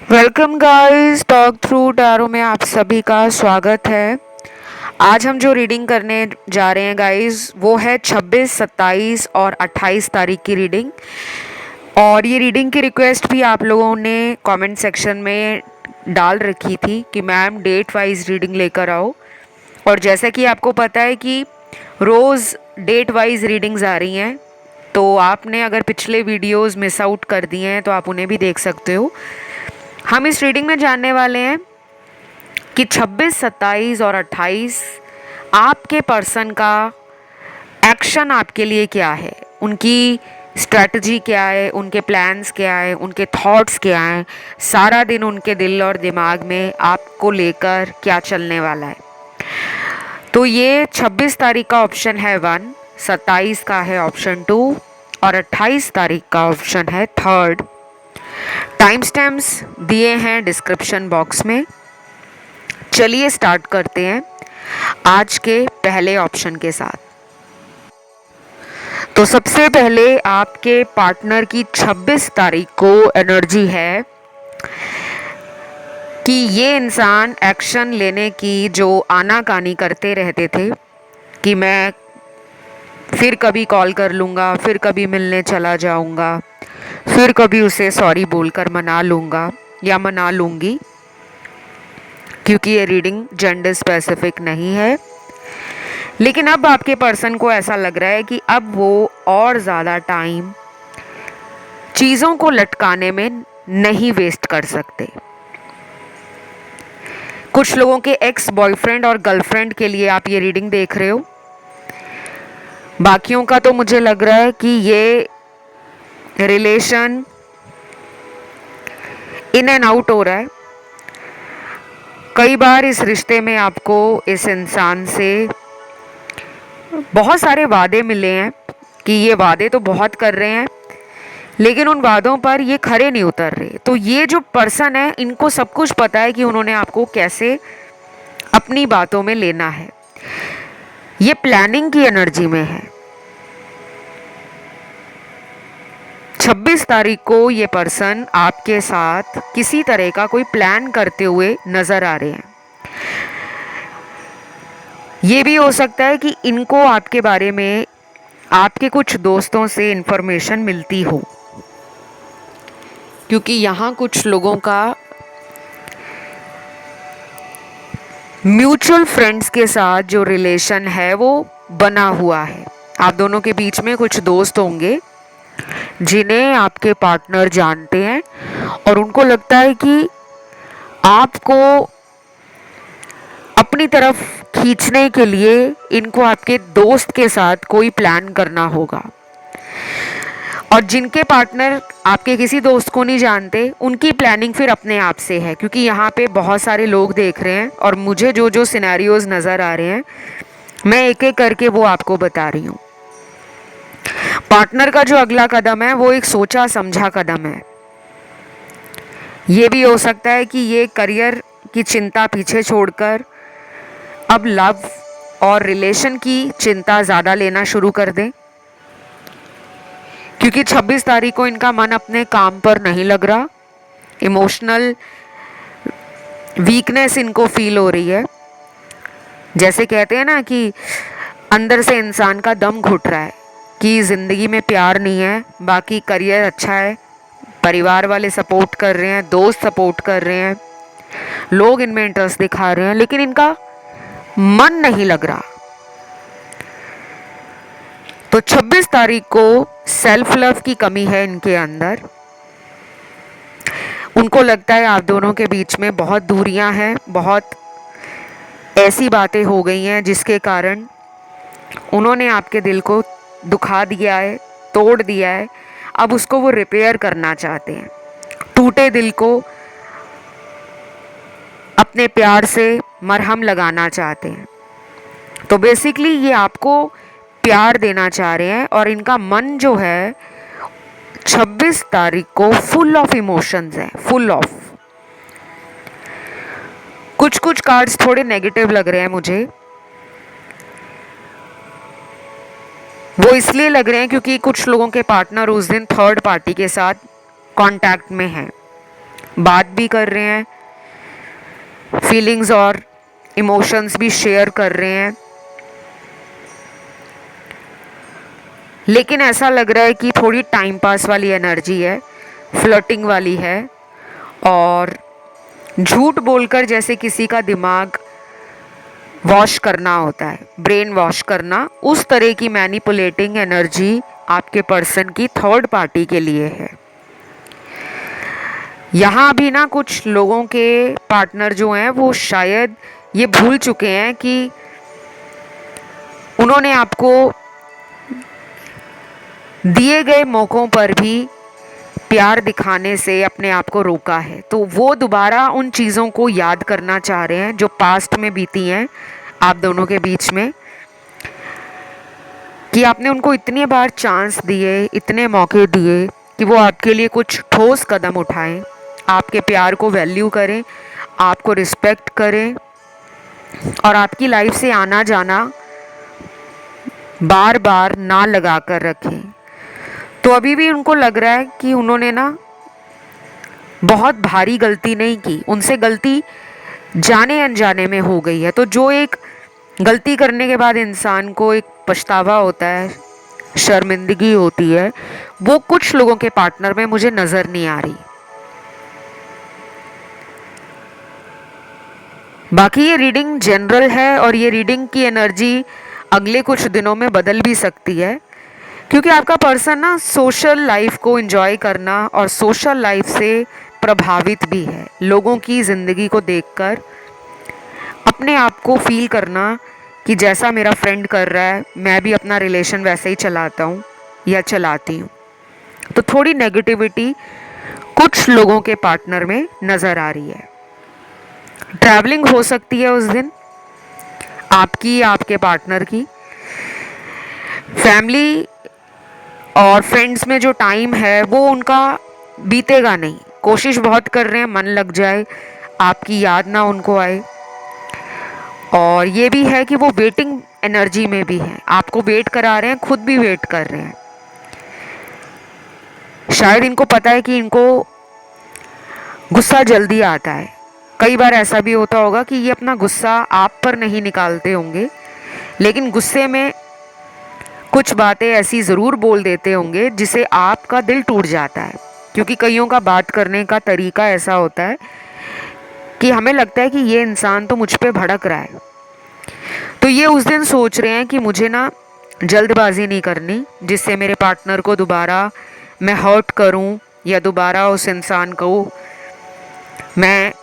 Welcome guys, talk through tarot में आप सभी का स्वागत है। आज हम जो रीडिंग करने जा रहे हैं गाइस वो है 26, 27 और 28 तारीख की रीडिंग। और ये रीडिंग की रिक्वेस्ट भी आप लोगों ने कमेंट सेक्शन में डाल रखी थी कि मैम डेट वाइज रीडिंग लेकर आओ। और जैसा कि आपको पता है कि रोज़ डेट वाइज रीडिंग्स आ रही हैं, तो आपने अगर पिछले वीडियोस मिस आउट कर दिए हैं तो आप उन्हें भी देख सकते हो। हम इस रीडिंग में जानने वाले हैं कि 26, 27 और 28 आपके पर्सन का एक्शन आपके लिए क्या है, उनकी स्ट्रैटेजी क्या है, उनके प्लान्स क्या है, उनके थॉट्स क्या हैं, सारा दिन उनके दिल और दिमाग में आपको लेकर क्या चलने वाला है। तो ये 26 तारीख का ऑप्शन है 1, 27 का है ऑप्शन 2 और 28 तारीख का ऑप्शन है 3rd। टाइम स्टैम्प्स दिए हैं डिस्क्रिप्शन बॉक्स में। चलिए स्टार्ट करते हैं आज के पहले ऑप्शन के साथ। तो सबसे पहले आपके पार्टनर की 26 तारीख को एनर्जी है कि ये इंसान एक्शन लेने की जो आनाकानी करते रहते थे कि मैं फिर कभी कॉल कर लूँगा, फिर कभी मिलने चला जाऊँगा, फिर कभी उसे सॉरी बोलकर मना लूँगा या मना लूँगी, क्योंकि ये रीडिंग जेंडर स्पेसिफिक नहीं है। लेकिन अब आपके पर्सन को ऐसा लग रहा है कि अब वो और ज़्यादा टाइम चीज़ों को लटकाने में नहीं वेस्ट कर सकते। कुछ लोगों के एक्स बॉयफ्रेंड और गर्लफ्रेंड के लिए आप ये रीडिंग देख रहे हो। बाकियों का तो मुझे लग रहा है कि ये रिलेशन इन एंड आउट हो रहा है। कई बार इस रिश्ते में आपको इस इंसान से बहुत सारे वादे मिले हैं कि ये वादे तो बहुत कर रहे हैं, लेकिन उन वादों पर ये खरे नहीं उतर रहे। तो ये जो पर्सन है, इनको सब कुछ पता है कि उन्होंने आपको कैसे अपनी बातों में लेना है। ये प्लानिंग की एनर्जी में है। 26 तारीख को ये पर्सन आपके साथ किसी तरह का कोई प्लान करते हुए नजर आ रहे हैं। ये भी हो सकता है कि इनको आपके बारे में आपके कुछ दोस्तों से इंफॉर्मेशन मिलती हो, क्योंकि यहाँ कुछ लोगों का म्यूचुअल फ्रेंड्स के साथ जो रिलेशन है वो बना हुआ है। आप दोनों के बीच में कुछ दोस्त होंगे जिन्हें आपके पार्टनर जानते हैं और उनको लगता है कि आपको अपनी तरफ खींचने के लिए इनको आपके दोस्त के साथ कोई प्लान करना होगा। और जिनके पार्टनर आपके किसी दोस्त को नहीं जानते, उनकी प्लानिंग फिर अपने आप से है, क्योंकि यहाँ पे बहुत सारे लोग देख रहे हैं और मुझे जो जो सिनेरियोज नज़र आ रहे हैं मैं एक एक करके वो आपको बता रही हूँ। पार्टनर का जो अगला कदम है वो एक सोचा समझा कदम है। ये भी हो सकता है कि ये करियर की चिंता पीछे छोड़कर अब लव और रिलेशन की चिंता ज़्यादा लेना शुरू कर दें, क्योंकि 26 तारीख को इनका मन अपने काम पर नहीं लग रहा। इमोशनल वीकनेस इनको फील हो रही है। जैसे कहते हैं ना कि अंदर से इंसान का दम घुट रहा है कि ज़िंदगी में प्यार नहीं है, बाकी करियर अच्छा है, परिवार वाले सपोर्ट कर रहे हैं, दोस्त सपोर्ट कर रहे हैं, लोग इनमें इंटरेस्ट दिखा रहे हैं, लेकिन इनका मन नहीं लग रहा। तो 26 तारीख को सेल्फ लव की कमी है इनके अंदर। उनको लगता है आप दोनों के बीच में बहुत दूरियां हैं, बहुत ऐसी बातें हो गई हैं जिसके कारण उन्होंने आपके दिल को दुखा दिया है, तोड़ दिया है। अब उसको वो रिपेयर करना चाहते हैं। टूटे दिल को अपने प्यार से मरहम लगाना चाहते हैं। तो बेसिकली ये आपको प्यार देना चाह रहे हैं और इनका मन जो है 26 तारीख को फुल ऑफ इमोशंस है, फुल ऑफ। कुछ कुछ कार्ड्स थोड़े नेगेटिव लग रहे हैं मुझे। वो इसलिए लग रहे हैं क्योंकि कुछ लोगों के पार्टनर उस दिन थर्ड पार्टी के साथ कांटेक्ट में हैं। बात भी कर रहे हैं, फीलिंग्स और इमोशंस भी शेयर कर रहे हैं, लेकिन ऐसा लग रहा है कि थोड़ी टाइम पास वाली एनर्जी है, फ्लर्टिंग वाली है, और झूठ बोलकर जैसे किसी का दिमाग वॉश करना होता है, ब्रेन वॉश करना, उस तरह की मैनिपुलेटिंग एनर्जी आपके पर्सन की थर्ड पार्टी के लिए है। यहाँ भी ना कुछ लोगों के पार्टनर जो हैं वो शायद ये भूल चुके हैं कि उन्होंने आपको दिए गए मौक़ों पर भी प्यार दिखाने से अपने आप को रोका है। तो वो दोबारा उन चीज़ों को याद करना चाह रहे हैं जो पास्ट में बीती हैं आप दोनों के बीच में, कि आपने उनको इतनी बार चांस दिए, इतने मौके दिए कि वो आपके लिए कुछ ठोस कदम उठाएं, आपके प्यार को वैल्यू करें, आपको रिस्पेक्ट करें और आपकी लाइफ से आना जाना बार बार ना लगा कर रखें। तो अभी भी उनको लग रहा है कि उन्होंने ना बहुत भारी गलती नहीं की, उनसे गलती जाने अनजाने में हो गई है। तो जो एक गलती करने के बाद इंसान को एक पछतावा होता है, शर्मिंदगी होती है, वो कुछ लोगों के पार्टनर में मुझे नज़र नहीं आ रही। बाकी ये रीडिंग जनरल है और ये रीडिंग की एनर्जी अगले कुछ दिनों में बदल भी सकती है, क्योंकि आपका पर्सन ना सोशल लाइफ को एंजॉय करना और सोशल लाइफ से प्रभावित भी है। लोगों की ज़िंदगी को देखकर अपने आप को फील करना कि जैसा मेरा फ्रेंड कर रहा है मैं भी अपना रिलेशन वैसे ही चलाता हूँ या चलाती हूँ। तो थोड़ी नेगेटिविटी कुछ लोगों के पार्टनर में नज़र आ रही है। ट्रैवलिंग हो सकती है उस दिन आपकी या आपके पार्टनर की। फैमिली और फ्रेंड्स में जो टाइम है वो उनका बीतेगा नहीं। कोशिश बहुत कर रहे हैं मन लग जाए, आपकी याद ना उनको आए। और ये भी है कि वो वेटिंग एनर्जी में भी है, आपको वेट करा रहे हैं, खुद भी वेट कर रहे हैं। शायद इनको पता है कि इनको गुस्सा जल्दी आता है। कई बार ऐसा भी होता होगा कि ये अपना गुस्सा आप पर नहीं निकालते होंगे, लेकिन गुस्से में कुछ बातें ऐसी ज़रूर बोल देते होंगे जिसे आपका दिल टूट जाता है। क्योंकि कईयों का बात करने का तरीका ऐसा होता है कि हमें लगता है कि ये इंसान तो मुझ पे भड़क रहा है। तो ये उस दिन सोच रहे हैं कि मुझे ना जल्दबाजी नहीं करनी जिससे मेरे पार्टनर को दोबारा मैं हर्ट करूं या दोबारा उस इंसान को मैं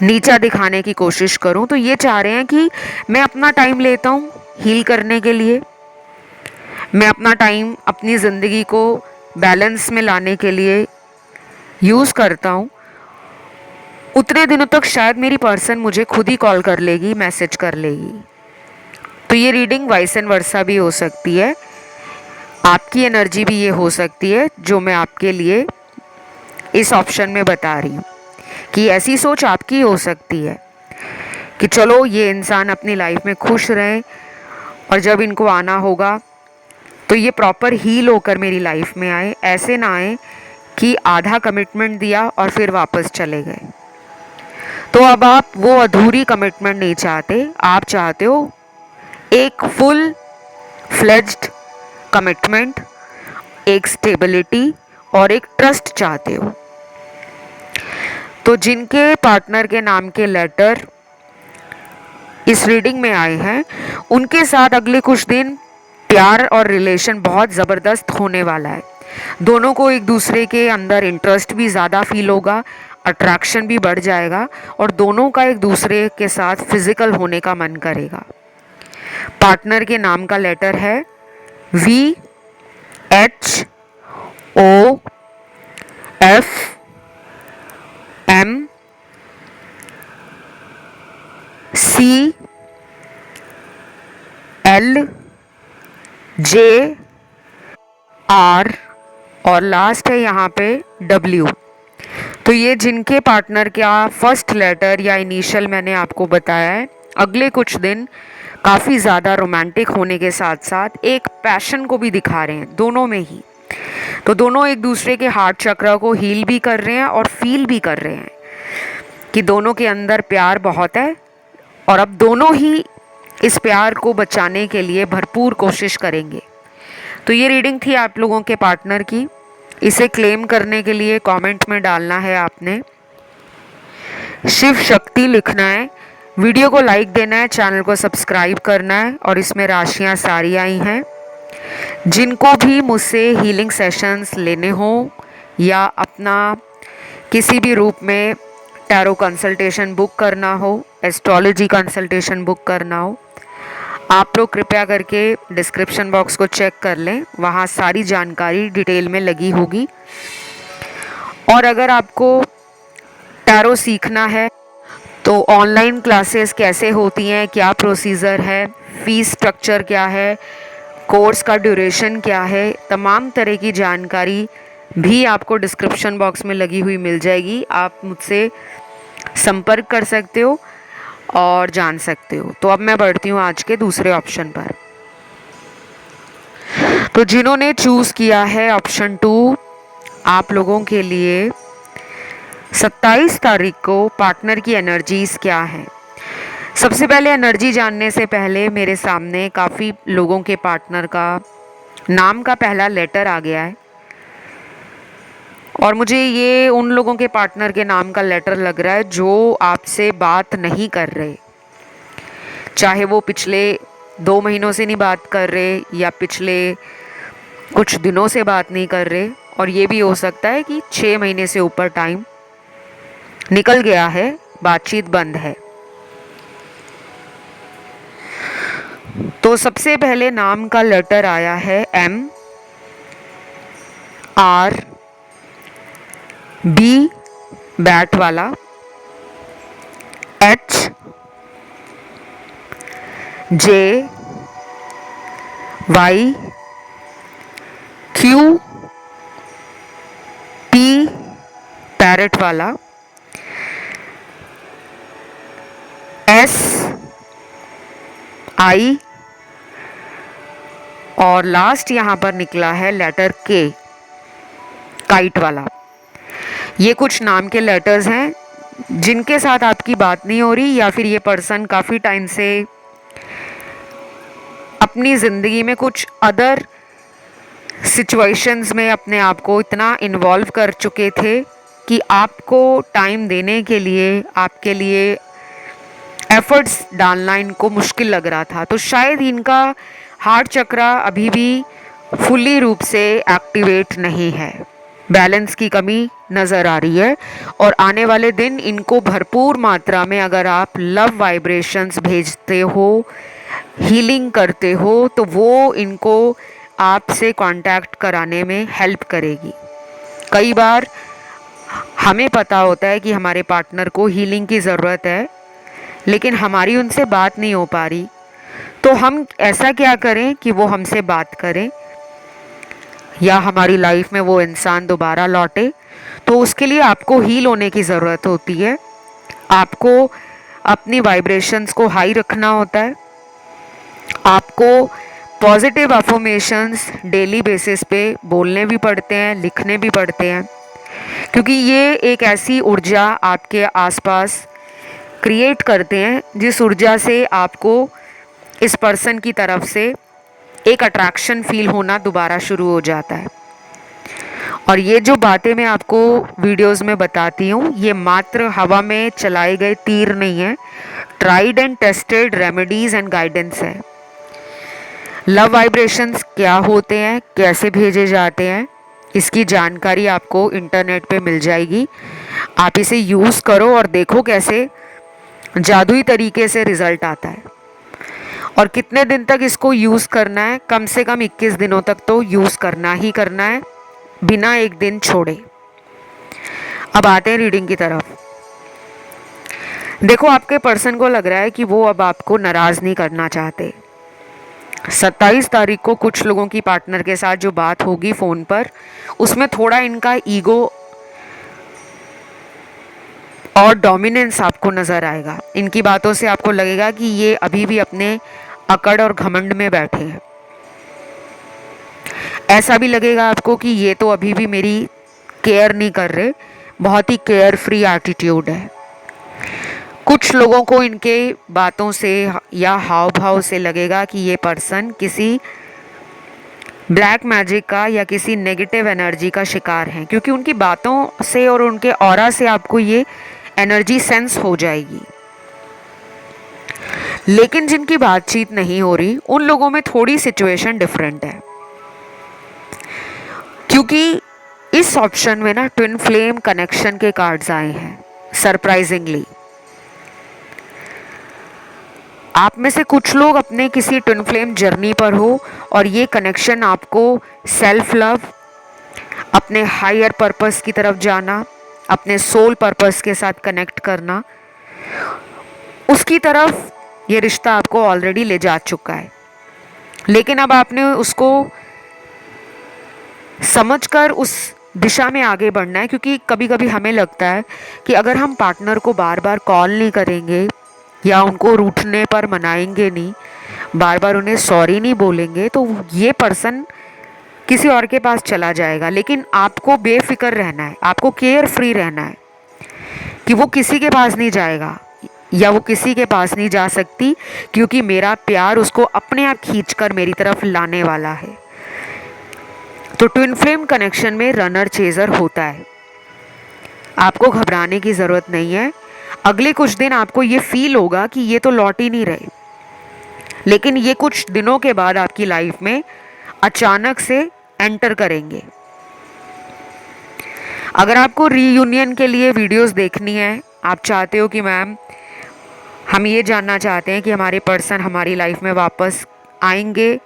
नीचा दिखाने की कोशिश करूं। तो ये चाह रहे हैं कि मैं अपना टाइम लेता हूं हील करने के लिए, मैं अपना टाइम अपनी ज़िंदगी को बैलेंस में लाने के लिए यूज़ करता हूं। उतने दिनों तक शायद मेरी पर्सन मुझे खुद ही कॉल कर लेगी, मैसेज कर लेगी। तो ये रीडिंग वाइस एंड वर्सा भी हो सकती है, आपकी एनर्जी भी ये हो सकती है जो मैं आपके लिए इस ऑप्शन में बता रही हूँ कि ऐसी सोच आपकी हो सकती है कि चलो ये इंसान अपनी लाइफ में खुश रहें और जब इनको आना होगा तो ये प्रॉपर हील होकर मेरी लाइफ में आए, ऐसे ना आए कि आधा कमिटमेंट दिया और फिर वापस चले गए। तो अब आप वो अधूरी कमिटमेंट नहीं चाहते, आप चाहते हो एक फुल फ्लेज्ड कमिटमेंट, एक स्टेबिलिटी और एक ट्रस्ट चाहते हो। तो जिनके पार्टनर के नाम के लेटर इस रीडिंग में आए हैं उनके साथ अगले कुछ दिन प्यार और रिलेशन बहुत ज़बरदस्त होने वाला है। दोनों को एक दूसरे के अंदर इंटरेस्ट भी ज़्यादा फील होगा, अट्रैक्शन भी बढ़ जाएगा और दोनों का एक दूसरे के साथ फिजिकल होने का मन करेगा। पार्टनर के नाम का लेटर है VHOF MCLJR और लास्ट है यहाँ पे W। तो ये जिनके पार्टनर का फर्स्ट लेटर या इनिशियल मैंने आपको बताया है, अगले कुछ दिन काफ़ी ज़्यादा रोमांटिक होने के साथ साथ एक पैशन को भी दिखा रहे हैं दोनों में ही। तो दोनों एक दूसरे के हार्ट चक्र को हील भी कर रहे हैं और फील भी कर रहे हैं कि दोनों के अंदर प्यार बहुत है और अब दोनों ही इस प्यार को बचाने के लिए भरपूर कोशिश करेंगे। तो ये रीडिंग थी आप लोगों के पार्टनर की। इसे क्लेम करने के लिए कमेंट में डालना है आपने शिव शक्ति लिखना है, वीडियो को लाइक देना है, चैनल को सब्सक्राइब करना है। और इसमें राशियां सारी आई हैं। जिनको भी मुझसे हीलिंग सेशंस लेने हों या अपना किसी भी रूप में टैरो कंसल्टेशन बुक करना हो, एस्ट्रोलॉजी कंसल्टेशन बुक करना हो, आप लोग कृपया करके डिस्क्रिप्शन बॉक्स को चेक कर लें, वहाँ सारी जानकारी डिटेल में लगी होगी। और अगर आपको टैरो सीखना है तो ऑनलाइन क्लासेस कैसे होती हैं, क्या प्रोसीजर है, फीस स्ट्रक्चर क्या है, कोर्स का ड्यूरेशन क्या है, तमाम तरह की जानकारी भी आपको डिस्क्रिप्शन बॉक्स में लगी हुई मिल जाएगी। आप मुझसे संपर्क कर सकते हो और जान सकते हो। तो अब मैं बढ़ती हूँ आज के दूसरे ऑप्शन पर। तो जिन्होंने चूज़ किया है ऑप्शन 2, आप लोगों के लिए 27 तारीख को पार्टनर की एनर्जीज क्या है। सबसे पहले एनर्जी जानने से पहले मेरे सामने काफ़ी लोगों के पार्टनर का नाम का पहला लेटर आ गया है और मुझे ये उन लोगों के पार्टनर के नाम का लेटर लग रहा है जो आपसे बात नहीं कर रहे, चाहे वो पिछले 2 महीनों से नहीं बात कर रहे या पिछले कुछ दिनों से बात नहीं कर रहे, और ये भी हो सकता है कि 6 महीने से ऊपर टाइम निकल गया है, बातचीत बंद है। तो सबसे पहले नाम का लेटर आया है M R B बैट वाला, H J Y Q P parrot वाला, S I और लास्ट यहाँ पर निकला है लेटर K, काइट वाला। ये कुछ नाम के लेटर्स हैं जिनके साथ आपकी बात नहीं हो रही या फिर ये पर्सन काफ़ी टाइम से अपनी ज़िंदगी में कुछ अदर सिचुएशंस में अपने आप को इतना इन्वॉल्व कर चुके थे कि आपको टाइम देने के लिए, आपके लिए एफर्ट्स डालना इनको मुश्किल लग रहा था। तो शायद इनका हार्ट चक्र अभी भी फुल्ली रूप से एक्टिवेट नहीं है, बैलेंस की कमी नज़र आ रही है। और आने वाले दिन इनको भरपूर मात्रा में अगर आप लव वाइब्रेशंस भेजते हो, हीलिंग करते हो, तो वो इनको आपसे कांटेक्ट कराने में हेल्प करेगी। कई बार हमें पता होता है कि हमारे पार्टनर को हीलिंग की ज़रूरत है, लेकिन हमारी उनसे बात नहीं हो पा रही, तो हम ऐसा क्या करें कि वो हमसे बात करें या हमारी लाइफ में वो इंसान दोबारा लौटे। तो उसके लिए आपको हील होने की ज़रूरत होती है, आपको अपनी वाइब्रेशंस को हाई रखना होता है, आपको पॉजिटिव अफर्मेशंस डेली बेसिस पे बोलने भी पड़ते हैं, लिखने भी पड़ते हैं, क्योंकि ये एक ऐसी ऊर्जा आपके आसपास क्रिएट करते हैं जिस ऊर्जा से आपको इस पर्सन की तरफ से एक अट्रैक्शन फील होना दोबारा शुरू हो जाता है। और ये जो बातें मैं आपको वीडियोस में बताती हूँ, ये मात्र हवा में चलाए गए तीर नहीं है, tried and tested remedies and guidance है। लव वाइब्रेशंस क्या होते हैं, कैसे भेजे जाते हैं, इसकी जानकारी आपको इंटरनेट पे मिल जाएगी। आप इसे यूज़ करो और देखो कैसे जादुई तरीके से रिजल्ट आता है। और कितने दिन तक इसको यूज़ करना है, कम से कम 21 दिनों तक तो यूज़ करना ही करना है, बिना एक दिन छोड़े। अब आते हैं रीडिंग की तरफ। देखो, आपके पर्सन को लग रहा है कि वो अब आपको नाराज़ नहीं करना चाहते। 27 तारीख को कुछ लोगों की पार्टनर के साथ जो बात होगी फ़ोन पर, उसमें थोड़ा इनका ईगो और डोमिनेंस आपको नज़र आएगा। इनकी बातों से आपको लगेगा कि ये अभी भी अपने अकड़ और घमंड में बैठे हैं। ऐसा भी लगेगा आपको कि ये तो अभी भी मेरी केयर नहीं कर रहे, बहुत ही केयर फ्री एटीट्यूड है। कुछ लोगों को इनके बातों से या हाव भाव से लगेगा कि ये पर्सन किसी ब्लैक मैजिक का या किसी नेगेटिव एनर्जी का शिकार है, क्योंकि उनकी बातों से और उनके ऑरा से आपको ये एनर्जी सेंस हो जाएगी। लेकिन जिनकी बातचीत नहीं हो रही उन लोगों में थोड़ी सिचुएशन डिफरेंट है, क्योंकि इस ऑप्शन में ना ट्विन फ्लेम कनेक्शन के कार्ड्स आए हैं। सरप्राइजिंगली आप में से कुछ लोग अपने किसी ट्विन फ्लेम जर्नी पर हो और ये कनेक्शन आपको सेल्फ लव, अपने हायर पर्पस की तरफ जाना, अपने सोल पर्पस के साथ कनेक्ट करना, उसकी तरफ ये रिश्ता आपको ऑलरेडी ले जा चुका है। लेकिन अब आपने उसको समझकर उस दिशा में आगे बढ़ना है, क्योंकि कभी कभी हमें लगता है कि अगर हम पार्टनर को बार बार कॉल नहीं करेंगे या उनको रूठने पर मनाएंगे नहीं, बार बार उन्हें सॉरी नहीं बोलेंगे, तो ये पर्सन किसी और के पास चला जाएगा। लेकिन आपको बेफिक्र रहना है, आपको केयर फ्री रहना है कि वो किसी के पास नहीं जाएगा या वो किसी के पास नहीं जा सकती, क्योंकि मेरा प्यार उसको अपने आप खींचकर मेरी तरफ लाने वाला है। तो ट्विन फ्लेम कनेक्शन में रनर चेजर होता है। आपको घबराने की ज़रूरत नहीं है। अगले कुछ दिन आपको ये फील होगा कि ये तो लौट ही नहीं रहे, लेकिन ये कुछ दिनों के बाद आपकी लाइफ में अचानक से एंटर करेंगे। अगर आपको रीयूनियन के लिए वीडियोस देखनी है, आप चाहते हो कि मैम हम ये जानना चाहते हैं कि हमारे पर्सन हमारी लाइफ में वापस आएंगे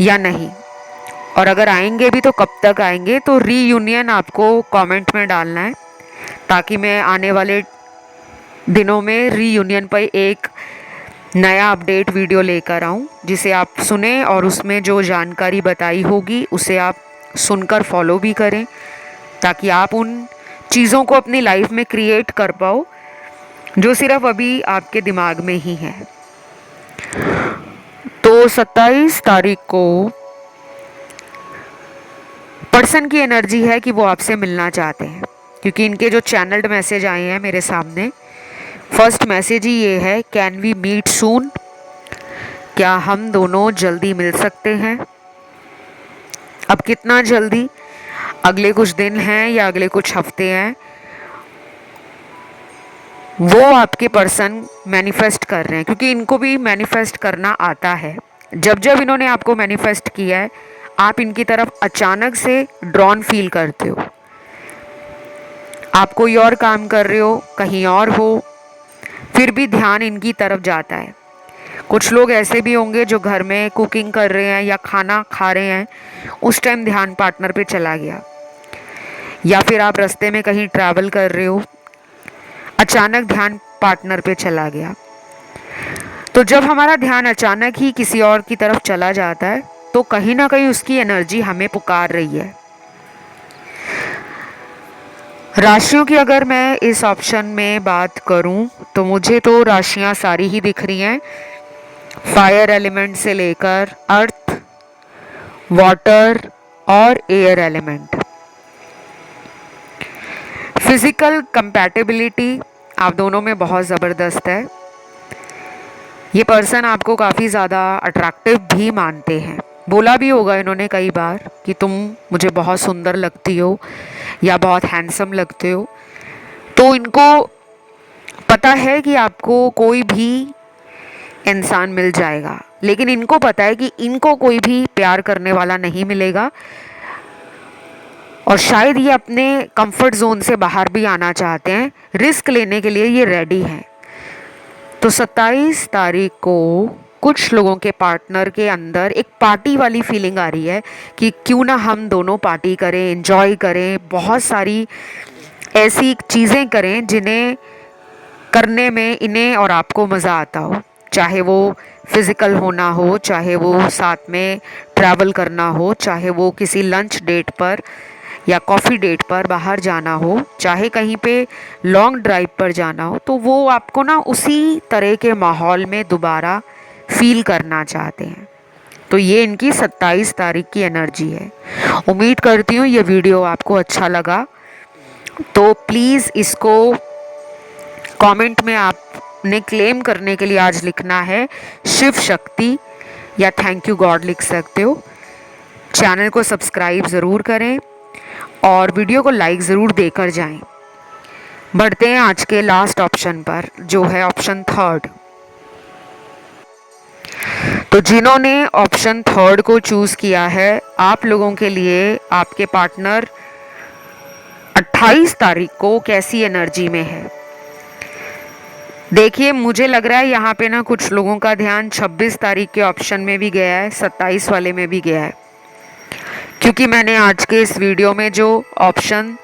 या नहीं, और अगर आएंगे भी तो कब तक आएंगे, तो रीयूनियन आपको कमेंट में डालना है, ताकि मैं आने वाले दिनों में रीयूनियन पर एक नया अपडेट वीडियो लेकर आऊँ, जिसे आप सुने और उसमें जो जानकारी बताई होगी उसे आप सुनकर फॉलो भी करें, ताकि आप उन चीज़ों को अपनी लाइफ में क्रिएट कर पाओ जो सिर्फ अभी आपके दिमाग में ही है। तो 27 तारीख को पर्सन की एनर्जी है कि वो आपसे मिलना चाहते हैं, क्योंकि इनके जो चैनल्ड मैसेज आए हैं मेरे सामने, फर्स्ट मैसेज ही ये है, कैन वी मीट सून, क्या हम दोनों जल्दी मिल सकते हैं। अब कितना जल्दी, अगले कुछ दिन हैं या अगले कुछ हफ्ते हैं, वो आपके पर्सन मैनिफेस्ट कर रहे हैं, क्योंकि इनको भी मैनिफेस्ट करना आता है। जब जब इन्होंने आपको मैनिफेस्ट किया है, आप इनकी तरफ अचानक से ड्रॉन फील करते हो। आप कोई और काम कर रहे हो, कहीं और हो, फिर भी ध्यान इनकी तरफ जाता है। कुछ लोग ऐसे भी होंगे जो घर में कुकिंग कर रहे हैं या खाना खा रहे हैं, उस टाइम ध्यान पार्टनर पे चला गया, या फिर आप रास्ते में कहीं ट्रैवल कर रहे हो, अचानक ध्यान पार्टनर पे चला गया। तो जब हमारा ध्यान अचानक ही किसी और की तरफ चला जाता है, तो कहीं ना कहीं उसकी एनर्जी हमें पुकार रही है। राशियों की अगर मैं इस ऑप्शन में बात करूं, तो मुझे तो राशियां सारी ही दिख रही हैं, फायर एलिमेंट से लेकर अर्थ, वाटर और एयर एलिमेंट। फिजिकल कंपैटिबिलिटी आप दोनों में बहुत ज़बरदस्त है। ये पर्सन आपको काफ़ी ज़्यादा अट्रैक्टिव भी मानते हैं। बोला भी होगा इन्होंने कई बार कि तुम मुझे बहुत सुंदर लगती हो या बहुत हैंडसम लगते हो। तो इनको पता है कि आपको कोई भी इंसान मिल जाएगा, लेकिन इनको पता है कि इनको कोई भी प्यार करने वाला नहीं मिलेगा, और शायद ये अपने कंफर्ट जोन से बाहर भी आना चाहते हैं। रिस्क लेने के लिए ये रेडी हैं। तो 27 तारीख को कुछ लोगों के पार्टनर के अंदर एक पार्टी वाली फीलिंग आ रही है कि क्यों ना हम दोनों पार्टी करें, एंजॉय करें, बहुत सारी ऐसी चीज़ें करें जिन्हें करने में इन्हें और आपको मज़ा आता हो। चाहे वो फिज़िकल होना हो, चाहे वो साथ में ट्रैवल करना हो, चाहे वो किसी लंच डेट पर या कॉफ़ी डेट पर बाहर जाना हो, चाहे कहीं पे लॉन्ग ड्राइव पर जाना हो, तो वो आपको ना उसी तरह के माहौल में दोबारा फील करना चाहते हैं। तो ये इनकी 27 तारीख की एनर्जी है। उम्मीद करती हूँ ये वीडियो आपको अच्छा लगा। तो प्लीज़ इसको कमेंट में आपने क्लेम करने के लिए आज लिखना है शिव शक्ति या थैंक यू गॉड लिख सकते हो। चैनल को सब्सक्राइब ज़रूर करें और वीडियो को लाइक ज़रूर देकर जाएं। बढ़ते हैं आज के लास्ट ऑप्शन पर, जो है ऑप्शन थर्ड। तो जिन्होंने ऑप्शन थर्ड को चूज़ किया है, आप लोगों के लिए आपके पार्टनर 28 तारीख को कैसी एनर्जी में है। देखिए, मुझे लग रहा है यहाँ पे ना कुछ लोगों का ध्यान 26 तारीख के ऑप्शन में भी गया है, 27 वाले में भी गया है, क्योंकि मैंने आज के इस वीडियो में जो ऑप्शन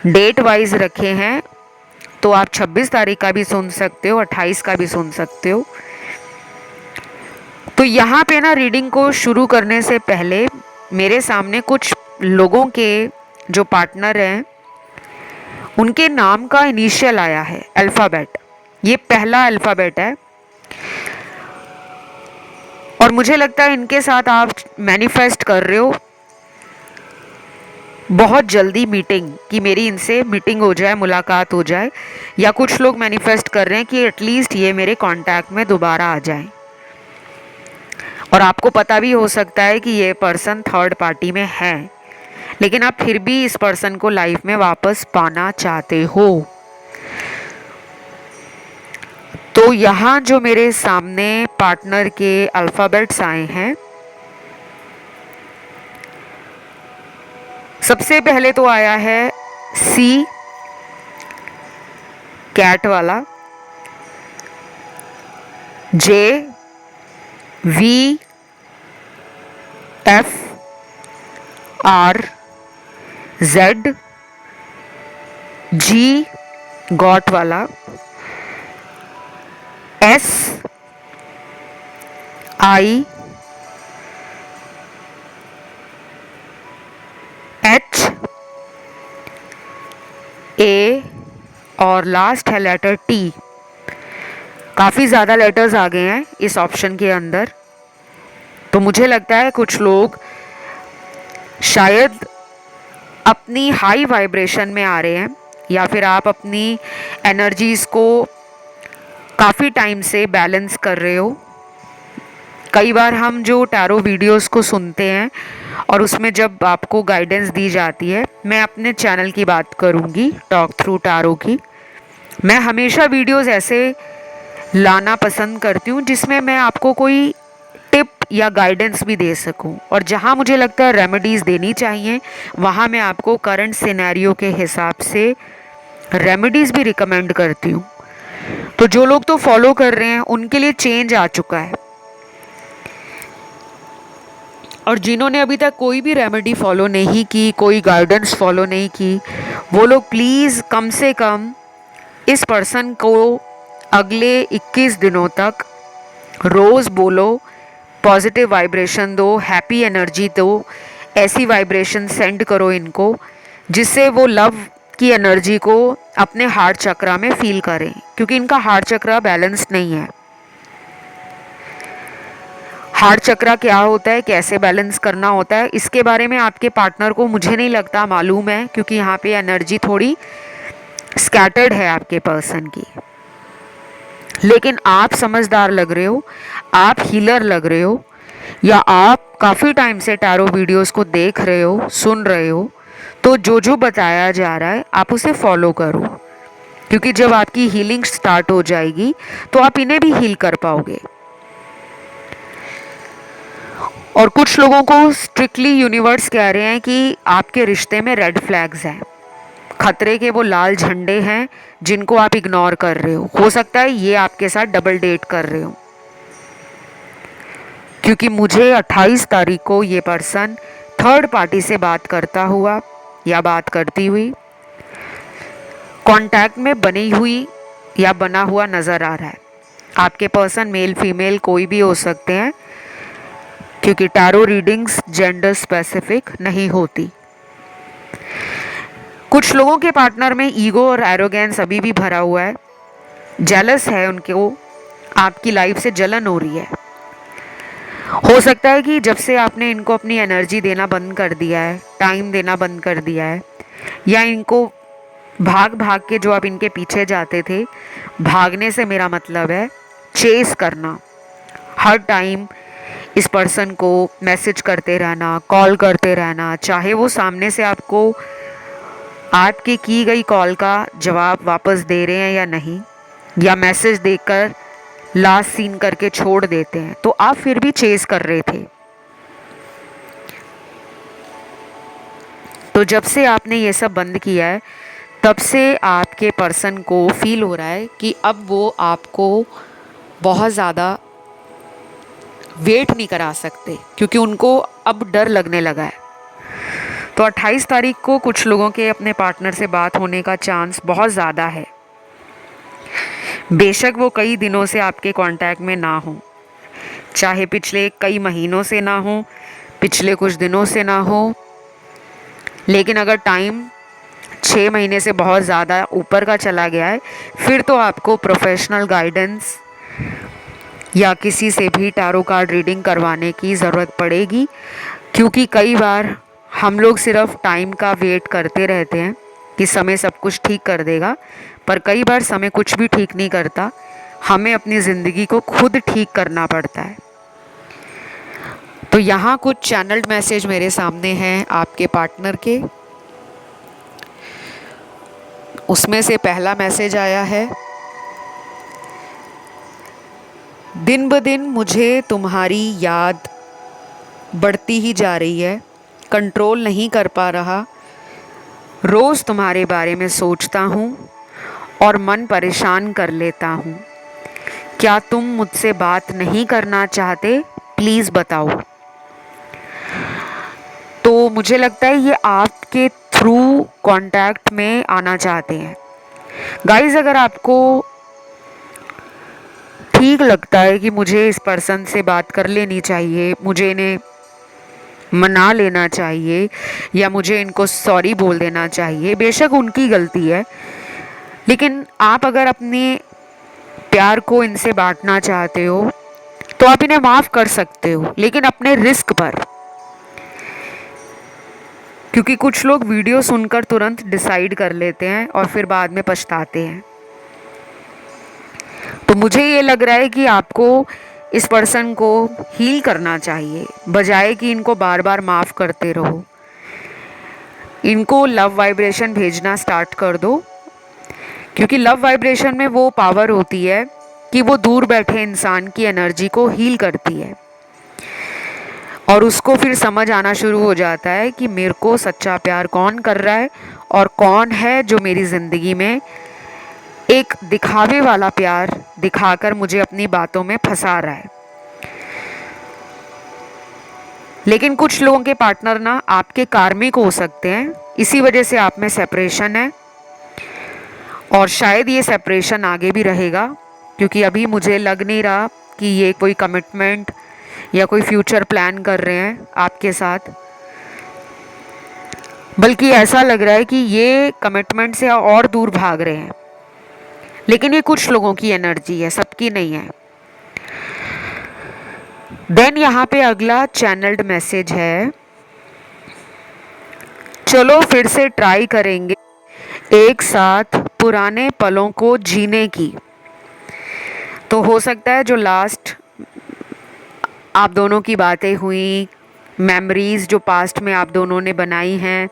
डेट वाइज रखे हैं, तो आप 26 तारीख का भी सुन सकते हो, 28 का भी सुन सकते हो। तो यहाँ पे ना रीडिंग को शुरू करने से पहले मेरे सामने कुछ लोगों के जो पार्टनर हैं, उनके नाम का इनिशियल आया है अल्फ़ाबेट। ये पहला अल्फ़ाबेट है और मुझे लगता है इनके साथ आप मैनिफेस्ट कर रहे हो बहुत जल्दी मीटिंग, कि मेरी इनसे मीटिंग हो जाए, मुलाकात हो जाए, या कुछ लोग मैनिफेस्ट कर रहे हैं कि एटलीस्ट ये मेरे कांटेक्ट में दोबारा आ जाए। और आपको पता भी हो सकता है कि ये पर्सन थर्ड पार्टी में है, लेकिन आप फिर भी इस पर्सन को लाइफ में वापस पाना चाहते हो। तो यहाँ जो मेरे सामने पार्टनर के अल्फ़ाबेट्स आए हैं, सबसे पहले तो आया है सी, कैट वाला, J, V, F, R, Z, G, got वाला, एस, आई, एच, ए और लास्ट है लेटर टी। काफ़ी ज़्यादा लेटर्स आ गए हैं इस ऑप्शन के अंदर। तो मुझे लगता है कुछ लोग शायद अपनी हाई वाइब्रेशन में आ रहे हैं, या फिर आप अपनी एनर्जीज़ को काफ़ी टाइम से बैलेंस कर रहे हो। कई बार हम जो टैरो वीडियोस को सुनते हैं और उसमें जब आपको गाइडेंस दी जाती है, मैं अपने चैनल की बात करूँगी, टॉक थ्रू टैरो की, मैं हमेशा वीडियोस ऐसे लाना पसंद करती हूँ जिसमें मैं आपको कोई टिप या गाइडेंस भी दे सकूं, और जहां मुझे लगता है रेमेडीज़ देनी चाहिए, वहां मैं आपको करंट सिनेरियो के हिसाब से रेमेडीज़ भी रिकमेंड करती हूँ। तो जो लोग तो फॉलो कर रहे हैं उनके लिए चेंज आ चुका है, और जिन्होंने अभी तक कोई भी रेमेडी फॉलो नहीं की, कोई गाइडेंस फॉलो नहीं की, वो लोग प्लीज़ कम से कम इस पर्सन को अगले 21 दिनों तक रोज़ बोलो, पॉजिटिव वाइब्रेशन दो, हैप्पी एनर्जी दो, ऐसी वाइब्रेशन सेंड करो इनको जिससे वो लव की एनर्जी को अपने हार्ट चक्रा में फील करें, क्योंकि इनका हार्ट चक्रा बैलेंस नहीं है। हार्ट चक्रा क्या होता है, कैसे बैलेंस करना होता है, इसके बारे में आपके पार्टनर को मुझे नहीं लगता मालूम है, क्योंकि यहाँ पे एनर्जी थोड़ी स्कैटर्ड है आपके पर्सन की। लेकिन आप समझदार लग रहे हो, आप हीलर लग रहे हो, या आप काफ़ी टाइम से टैरो वीडियोस को देख रहे हो, सुन रहे हो, तो जो जो बताया जा रहा है आप उसे फॉलो करो, क्योंकि जब आपकी हीलिंग स्टार्ट हो जाएगी तो आप इन्हें भी हील कर पाओगे। और कुछ लोगों को स्ट्रिक्टली यूनिवर्स कह रहे हैं कि आपके रिश्ते में रेड फ्लैग्स हैं, खतरे के वो लाल झंडे हैं जिनको आप इग्नोर कर रहे हो सकता है ये आपके साथ डबल डेट कर रहे हो, क्योंकि मुझे 28 तारीख को ये पर्सन थर्ड पार्टी से बात करता हुआ या बात करती हुई, कांटेक्ट में बनी हुई या बना हुआ नज़र आ रहा है। आपके पर्सन मेल फीमेल कोई भी हो सकते हैं, क्योंकि टैरो रीडिंग्स जेंडर स्पेसिफिक नहीं होती। कुछ लोगों के पार्टनर में ईगो और एरोगेंस अभी भी भरा हुआ है, जेलस है, उनको आपकी लाइफ से जलन हो रही है। हो सकता है कि जब से आपने इनको अपनी एनर्जी देना बंद कर दिया है, टाइम देना बंद कर दिया है, या इनको भाग भाग के जो आप इनके पीछे जाते थे, भागने से मेरा मतलब है चेस करना, हर टाइम इस पर्सन को मैसेज करते रहना, कॉल करते रहना, चाहे वो सामने से आपको आपकी की गई कॉल का जवाब वापस दे रहे हैं या नहीं, या मैसेज देकर लास्ट सीन करके छोड़ देते हैं, तो आप फिर भी चेस कर रहे थे। तो जब से आपने ये सब बंद किया है, तब से आपके पर्सन को फील हो रहा है कि अब वो आपको बहुत ज़्यादा वेट नहीं करा सकते, क्योंकि उनको अब डर लगने लगा है। तो 28 तारीख को कुछ लोगों के अपने पार्टनर से बात होने का चांस बहुत ज़्यादा है। बेशक वो कई दिनों से आपके कांटेक्ट में ना हो, चाहे पिछले कई महीनों से ना हो, पिछले कुछ दिनों से ना हो, लेकिन अगर टाइम 6 महीने से बहुत ज़्यादा ऊपर का चला गया है, फिर तो आपको प्रोफेशनल गाइडेंस या किसी से भी टैरो कार्ड रीडिंग करवाने की ज़रूरत पड़ेगी, क्योंकि कई बार हम लोग सिर्फ टाइम का वेट करते रहते हैं कि समय सब कुछ ठीक कर देगा, पर कई बार समय कुछ भी ठीक नहीं करता, हमें अपनी ज़िंदगी को खुद ठीक करना पड़ता है। तो यहाँ कुछ चैनल्ड मैसेज मेरे सामने हैं आपके पार्टनर के। उसमें से पहला मैसेज आया है, दिन ब दिन मुझे तुम्हारी याद बढ़ती ही जा रही है, कंट्रोल नहीं कर पा रहा, रोज़ तुम्हारे बारे में सोचता हूँ और मन परेशान कर लेता हूँ। क्या तुम मुझसे बात नहीं करना चाहते? प्लीज़ बताओ। तो मुझे लगता है ये आपके थ्रू कांटेक्ट में आना चाहते हैं। गाइस, अगर आपको ठीक लगता है कि मुझे इस पर्सन से बात कर लेनी चाहिए, मुझे इन्हें मना लेना चाहिए, या मुझे इनको सॉरी बोल देना चाहिए, बेशक उनकी गलती है, लेकिन आप अगर अपने प्यार को इनसे बांटना चाहते हो तो आप इन्हें माफ़ कर सकते हो, लेकिन अपने रिस्क पर। क्योंकि कुछ लोग वीडियो सुनकर तुरंत डिसाइड कर लेते हैं और फिर बाद में पछताते हैं। तो मुझे ये लग रहा है कि आपको इस पर्सन को हील करना चाहिए, बजाय कि इनको बार बार माफ़ करते रहो। इनको लव वाइब्रेशन भेजना स्टार्ट कर दो, क्योंकि लव वाइब्रेशन में वो पावर होती है कि वो दूर बैठे इंसान की एनर्जी को हील करती है, और उसको फिर समझ आना शुरू हो जाता है कि मेरे को सच्चा प्यार कौन कर रहा है और कौन है जो मेरी ज़िंदगी में एक दिखावे वाला प्यार दिखाकर मुझे अपनी बातों में फंसा रहा है। लेकिन कुछ लोगों के पार्टनर ना आपके कार्मिक हो सकते हैं, इसी वजह से आप में सेपरेशन है, और शायद ये सेपरेशन आगे भी रहेगा, क्योंकि अभी मुझे लग नहीं रहा कि ये कोई कमिटमेंट या कोई फ्यूचर प्लान कर रहे हैं आपके साथ, बल्कि ऐसा लग रहा है कि ये कमिटमेंट से और दूर भाग रहे हैं। लेकिन ये कुछ लोगों की एनर्जी है, सबकी नहीं है। देन यहाँ पे अगला चैनल्ड मैसेज है, चलो फिर से ट्राई करेंगे एक साथ पुराने पलों को जीने की। तो हो सकता है जो लास्ट आप दोनों की बातें हुई, मेमोरीज़ जो पास्ट में आप दोनों ने बनाई हैं,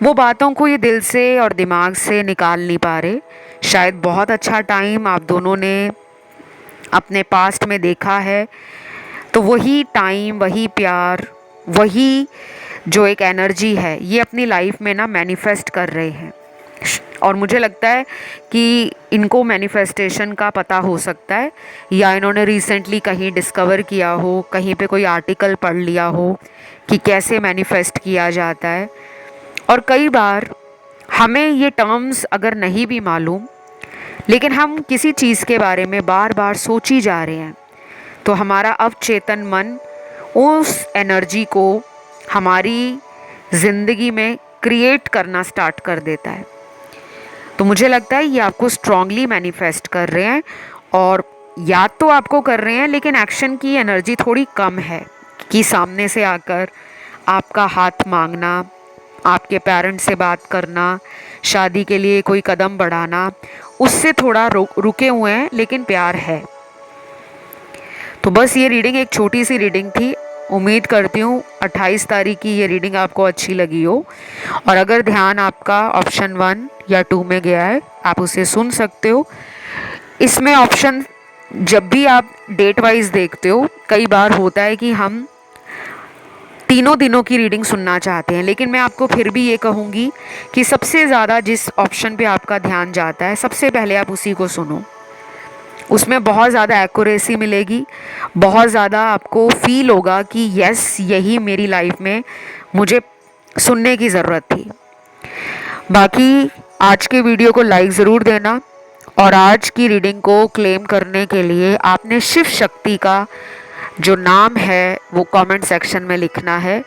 वो बातों को ये दिल से और दिमाग से निकाल नहीं पा रहे। शायद बहुत अच्छा टाइम आप दोनों ने अपने पास्ट में देखा है, तो वही टाइम, वही प्यार, वही जो एक एनर्जी है, ये अपनी लाइफ में ना मैनिफेस्ट कर रहे हैं। और मुझे लगता है कि इनको मैनिफेस्टेशन का पता हो सकता है, या इन्होंने रिसेंटली कहीं डिस्कवर किया हो, कहीं पे कोई आर्टिकल पढ़ लिया हो कि कैसे मैनिफेस्ट किया जाता है। और कई बार हमें ये टर्म्स अगर नहीं भी मालूम, लेकिन हम किसी चीज़ के बारे में बार बार सोची जा रहे हैं, तो हमारा अवचेतन मन उस एनर्जी को हमारी ज़िंदगी में क्रिएट करना स्टार्ट कर देता है। तो मुझे लगता है ये आपको स्ट्रांगली मैनिफेस्ट कर रहे हैं, और याद तो आपको कर रहे हैं लेकिन एक्शन की एनर्जी थोड़ी कम है कि सामने से आकर आपका हाथ मांगना, आपके पेरेंट्स से बात करना, शादी के लिए कोई कदम बढ़ाना, उससे थोड़ा रुके हुए हैं, लेकिन प्यार है। तो बस ये रीडिंग एक छोटी सी रीडिंग थी। उम्मीद करती हूँ 28 तारीख की ये रीडिंग आपको अच्छी लगी हो, और अगर ध्यान आपका ऑप्शन 1 या 2 में गया है, आप उसे सुन सकते हो। इसमें ऑप्शन जब भी आप डेट वाइज देखते हो, कई बार होता है कि हम तीनों दिनों की रीडिंग सुनना चाहते हैं, लेकिन मैं आपको फिर भी ये कहूँगी कि सबसे ज़्यादा जिस ऑप्शन पे आपका ध्यान जाता है, सबसे पहले आप उसी को सुनो। उसमें बहुत ज़्यादा एक्यूरेसी मिलेगी, बहुत ज़्यादा आपको फील होगा कि यस, यही मेरी लाइफ में मुझे सुनने की ज़रूरत थी। बाकी आज के वीडियो को लाइक ज़रूर देना, और आज की रीडिंग को क्लेम करने के लिए आपने शिव शक्ति का जो नाम है वो कमेंट सेक्शन में लिखना है,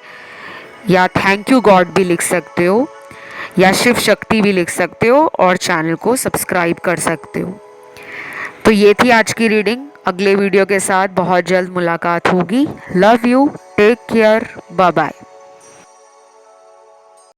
या थैंक यू गॉड भी लिख सकते हो, या शिव शक्ति भी लिख सकते हो, और चैनल को सब्सक्राइब कर सकते हो। तो ये थी आज की रीडिंग। अगले वीडियो के साथ बहुत जल्द मुलाकात होगी। Love you, take care, bye bye.